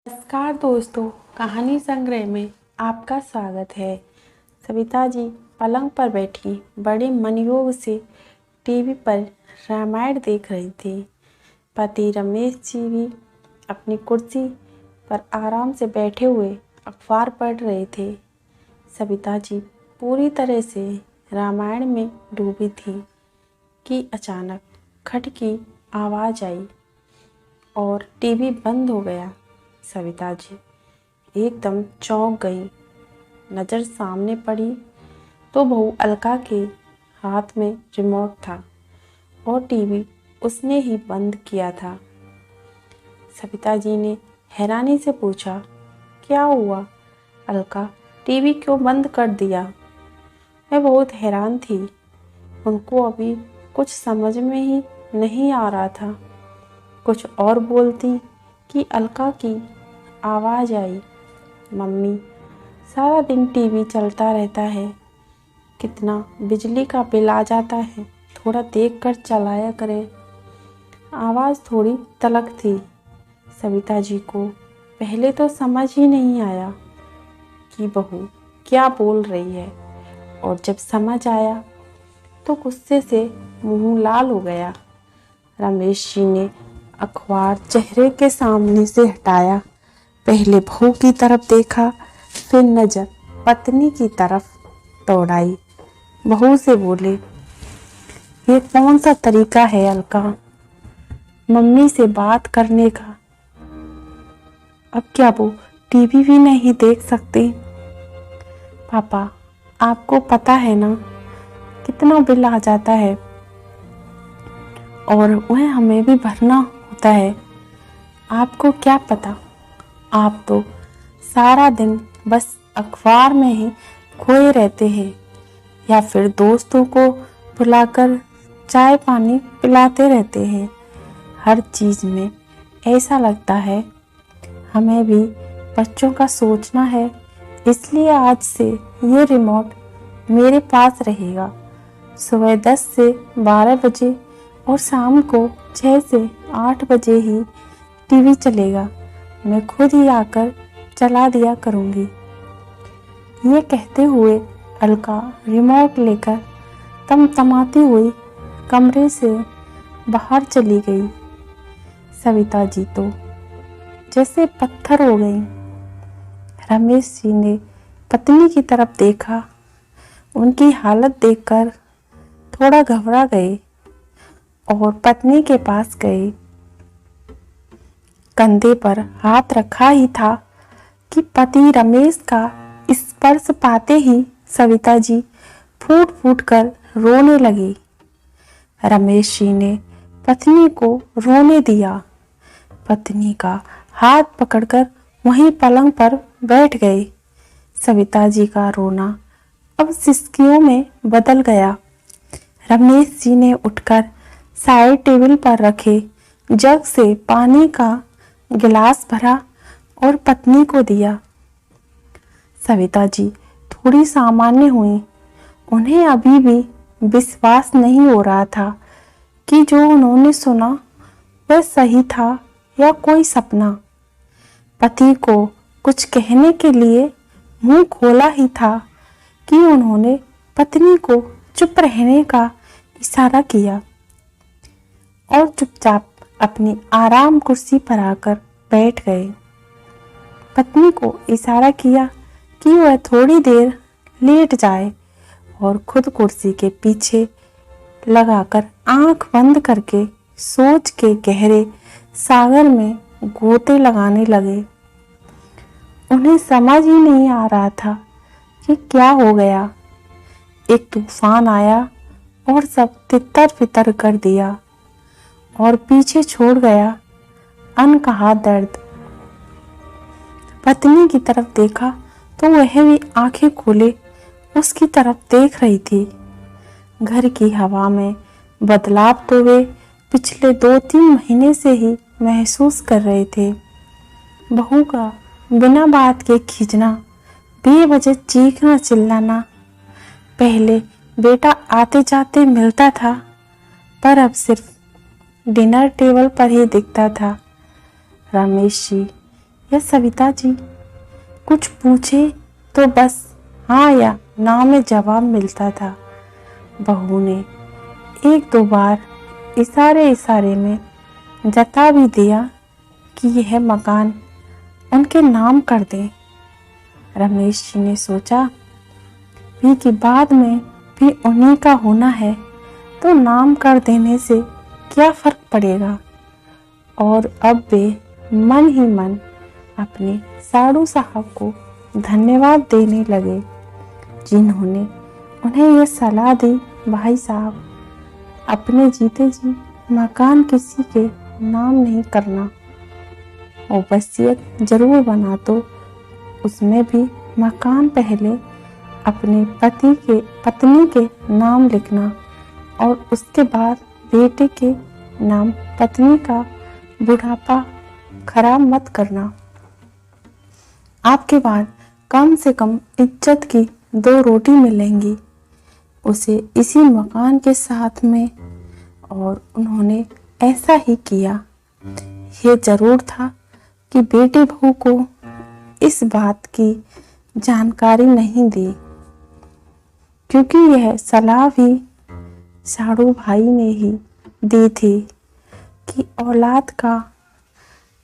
नमस्कार दोस्तों, कहानी संग्रह में आपका स्वागत है। सविता जी पलंग पर बैठी बड़े मनयोग से टीवी पर रामायण देख रही थी। पति रमेश जी भी अपनी कुर्सी पर आराम से बैठे हुए अखबार पढ़ रहे थे। सविता जी पूरी तरह से रामायण में डूबी थी कि अचानक खट की आवाज़ आई और टीवी बंद हो गया। सविता जी एकदम चौंक गई। नज़र सामने पड़ी तो बहू अलका के हाथ में रिमोट था और टीवी उसने ही बंद किया था। सविता जी ने हैरानी से पूछा, क्या हुआ अलका, टीवी क्यों बंद कर दिया? मैं बहुत हैरान थी। उनको अभी कुछ समझ में ही नहीं आ रहा था। कुछ और बोलती कि अलका की आवाज़ आई, मम्मी सारा दिन टीवी चलता रहता है, कितना बिजली का बिल आ जाता है, थोड़ा देख कर चलाया करें। आवाज़ थोड़ी तलख थी। सविता जी को पहले तो समझ ही नहीं आया कि बहू क्या बोल रही है, और जब समझ आया तो गुस्से से मुंह लाल हो गया। रमेश जी ने अखबार चेहरे के सामने से हटाया, पहले बहू की तरफ देखा, फिर नज़र पत्नी की तरफ दौड़ाई। बहू से बोले, ये कौन सा तरीका है अलका, मम्मी से बात करने का? अब क्या वो टीवी भी नहीं देख सकती? पापा, आपको पता है ना कितना बिल आ जाता है और वह हमें भी भरना होता है। आपको क्या पता, आप तो सारा दिन बस अखबार में ही खोए रहते हैं या फिर दोस्तों को बुलाकर चाय पानी पिलाते रहते हैं। हर चीज़ में ऐसा लगता है हमें भी बच्चों का सोचना है, इसलिए आज से ये रिमोट मेरे पास रहेगा। सुबह 10 से 12 बजे और शाम को 6 से 8 बजे ही टीवी चलेगा। मैं खुद ही आकर चला दिया करूँगी। ये कहते हुए अलका रिमोट लेकर तमतमाती हुई कमरे से बाहर चली गई। सविता जी तो जैसे पत्थर हो गई। रमेश जी ने पत्नी की तरफ देखा। उनकी हालत देखकर थोड़ा घबरा गए और पत्नी के पास गए। कंधे पर हाथ रखा ही था कि पति रमेश का स्पर्श पाते ही सविता जी फूट फूट कर रोने लगी। रमेश जी ने पत्नी को रोने दिया। पत्नी का हाथ पकड़कर वहीं पलंग पर बैठ गए। सविता जी का रोना अब सिसकियों में बदल गया। रमेश जी ने उठकर साइड टेबल पर रखे जग से पानी का गिलास भरा और पत्नी को दिया। सविता जी थोड़ी सामान्य हुई। उन्हें अभी भी विश्वास नहीं हो रहा था कि जो उन्होंने सुना वह सही था या कोई सपना। पति को कुछ कहने के लिए मुंह खोला ही था कि उन्होंने पत्नी को चुप रहने का इशारा किया और चुपचाप अपनी आराम कुर्सी पर आकर बैठ गए। पत्नी को इशारा किया कि वह थोड़ी देर लेट जाए और खुद कुर्सी के पीछे लगाकर आंख बंद करके सोच के गहरे सागर में गोते लगाने लगे। उन्हें समझ ही नहीं आ रहा था कि क्या हो गया। एक तूफान आया और सब तितर बितर कर दिया और पीछे छोड़ गया अनकहा दर्द। पत्नी की तरफ देखा तो वह भी आंखें खोले उसकी तरफ देख रही थी। घर की हवा में बदलाव तो वे पिछले 2-3 महीने से ही महसूस कर रहे थे। बहू का बिना बात के खींचना, बेवजह चीखना चिल्लाना। पहले बेटा आते जाते मिलता था, पर अब सिर्फ डिनर टेबल पर ही दिखता था। रमेश जी या सविता जी कुछ पूछे तो बस हाँ या ना में जवाब मिलता था। बहू ने एक दो बार इशारे इशारे में जता भी दिया कि यह मकान उनके नाम कर दें। रमेश जी ने सोचा भी कि बाद में भी उन्हीं का होना है तो नाम कर देने से क्या फर्क पड़ेगा। और अब वे मन ही मन अपने साड़ू साहब को धन्यवाद देने लगे जिन्होंने उन्हें यह सलाह दी, भाई साहब अपने जीते जी मकान किसी के नाम नहीं करना और वसीयत जरूर बना दो, उसमें भी मकान पहले अपने पत्नी के नाम लिखना और उसके बाद बेटे के नाम। पत्नी का बुढ़ापा खराब मत करना। आपके बाद कम से कम इज्जत की 2 रोटी मिलेंगी उसे इसी मकान के साथ में। और उन्होंने ऐसा ही किया। ये जरूर था कि बेटे बहू को इस बात की जानकारी नहीं दी, क्योंकि यह सलाह भी साड़ू भाई ने ही दी थी कि औलाद का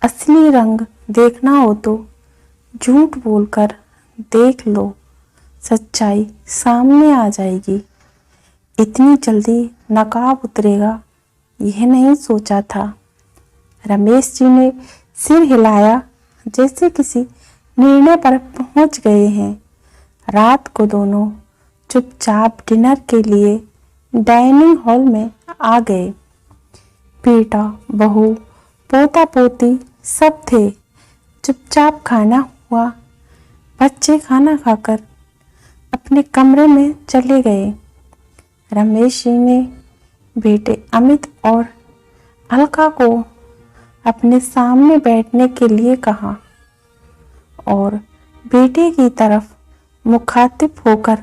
असली रंग देखना हो तो झूठ बोलकर देख लो, सच्चाई सामने आ जाएगी। इतनी जल्दी नकाब उतरेगा यह नहीं सोचा था। रमेश जी ने सिर हिलाया जैसे किसी निर्णय पर पहुंच गए हैं। रात को दोनों चुपचाप डिनर के लिए डाइनिंग हॉल में आ गए। बेटा बहू पोता पोती सब थे। चुपचाप खाना हुआ। बच्चे खाना खाकर अपने कमरे में चले गए। रमेश जी ने बेटे अमित और अलका को अपने सामने बैठने के लिए कहा और बेटे की तरफ मुखातिब होकर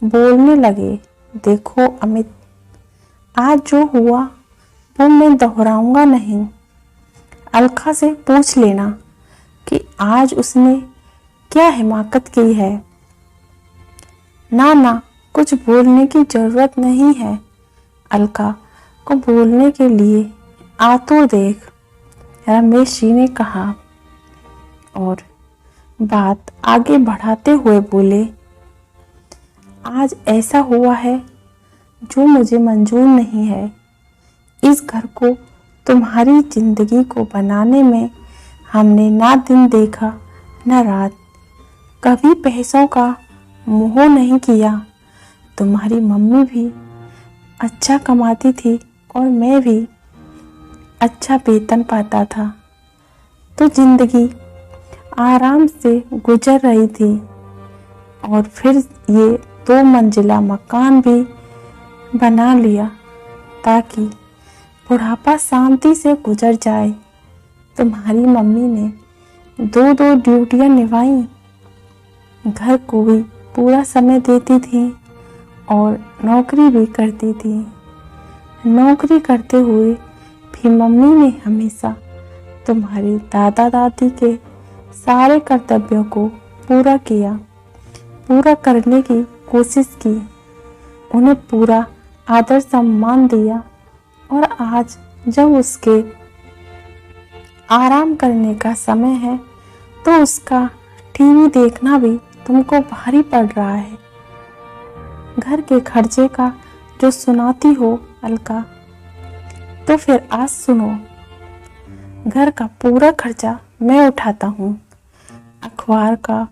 बोलने लगे, देखो अमित, आज जो हुआ वो मैं दोहराऊंगा नहीं। अलका से पूछ लेना कि आज उसने क्या हिमाकत की है। ना कुछ बोलने की जरूरत नहीं है। अलका को बोलने के लिए आतुर देख रमेश जी ने कहा और बात आगे बढ़ाते हुए बोले, आज ऐसा हुआ है जो मुझे मंजूर नहीं है। इस घर को तुम्हारी जिंदगी को बनाने में हमने ना दिन देखा ना रात, कभी पैसों का मोह नहीं किया। तुम्हारी मम्मी भी अच्छा कमाती थी और मैं भी अच्छा वेतन पाता था, तो जिंदगी आराम से गुजर रही थी। और फिर ये 2 मंजिला मकान भी बना लिया ताकि बुढ़ापा शांति से गुजर जाए। तुम्हारी मम्मी ने 2 ड्यूटियां निभाई, घर को भी पूरा समय देती थी और नौकरी भी करती थी। नौकरी करते हुए भी मम्मी ने हमेशा तुम्हारे दादा दादी के सारे कर्तव्यों को पूरा किया, पूरा करने की कोशिश की, उन्हें पूरा आदर सम्मान दिया। और आज जब उसके आराम करने का समय है तो उसका टीवी देखना भी तुमको भारी पड़ रहा है। घर के खर्चे का जो सुनाती हो अलका, तो फिर आज सुनो। घर का पूरा खर्चा मैं उठाता हूँ। अखबार का,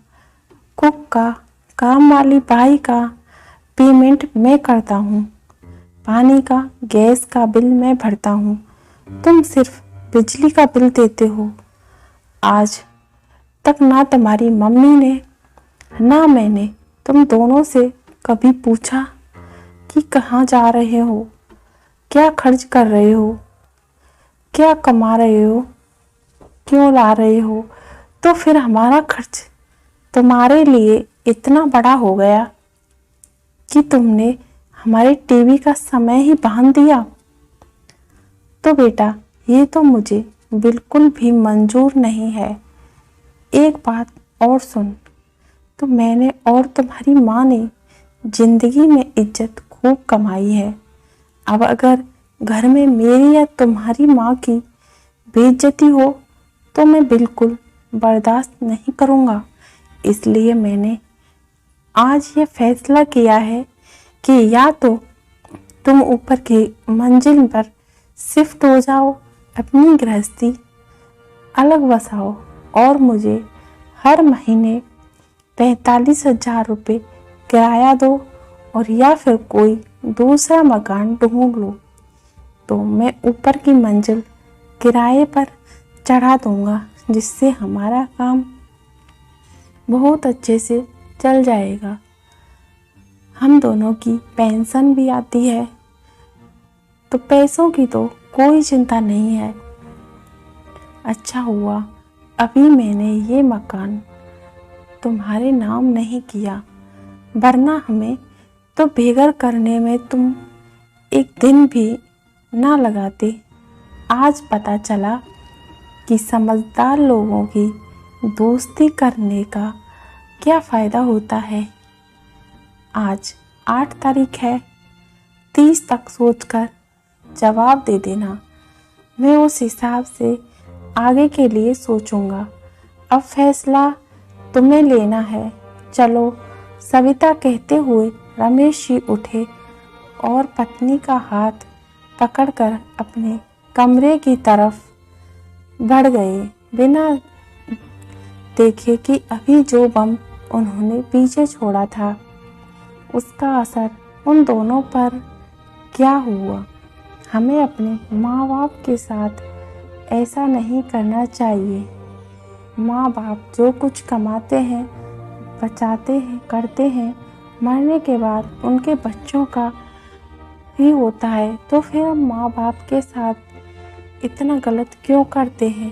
कुक का, काम वाली बाई का पेमेंट मैं करता हूँ। पानी का, गैस का बिल मैं भरता हूँ। तुम सिर्फ बिजली का बिल देते हो। आज तक ना तुम्हारी मम्मी ने ना मैंने तुम दोनों से कभी पूछा कि कहाँ जा रहे हो, क्या खर्च कर रहे हो, क्या कमा रहे हो, क्यों ला रहे हो। तो फिर हमारा खर्च तुम्हारे लिए इतना बड़ा हो गया कि तुमने हमारे टीवी का समय ही बांध दिया। तो बेटा ये तो मुझे बिल्कुल भी मंजूर नहीं है। एक बात और सुन, तो मैंने और तुम्हारी माँ ने जिंदगी में इज्जत खूब कमाई है। अब अगर घर में मेरी या तुम्हारी माँ की बेइज्जती हो तो मैं बिल्कुल बर्दाश्त नहीं करूँगा। इसलिए मैंने आज ये फैसला किया है कि या तो तुम ऊपर की मंजिल पर शिफ्ट हो जाओ, अपनी गृहस्थी अलग बसाओ और मुझे हर महीने 45,000 रुपये किराया दो, और या फिर कोई दूसरा मकान ढूंढ लो तो मैं ऊपर की मंजिल किराए पर चढ़ा दूंगा, जिससे हमारा काम बहुत अच्छे से चल जाएगा। हम दोनों की पेंशन भी आती है, तो पैसों की तो कोई चिंता नहीं है। अच्छा हुआ अभी मैंने ये मकान तुम्हारे नाम नहीं किया, वरना हमें तो बेघर करने में तुम एक दिन भी ना लगाते। आज पता चला कि समझदार लोगों की दोस्ती करने का क्या फ़ायदा होता है। आज 8 तारीख है, 30 तक सोचकर जवाब दे देना। मैं उस हिसाब से आगे के लिए सोचूंगा। अब फैसला तुम्हें लेना है। चलो, सविता कहते हुए रमेश जी उठे और पत्नी का हाथ पकड़कर अपने कमरे की तरफ बढ़ गए, बिना देखे कि अभी जो बम उन्होंने पीछे छोड़ा था उसका असर उन दोनों पर क्या हुआ। हमें अपने माँ बाप के साथ ऐसा नहीं करना चाहिए। माँ बाप जो कुछ कमाते हैं, बचाते हैं, करते हैं, मरने के बाद उनके बच्चों का ही होता है, तो फिर हम माँ बाप के साथ इतना गलत क्यों करते हैं।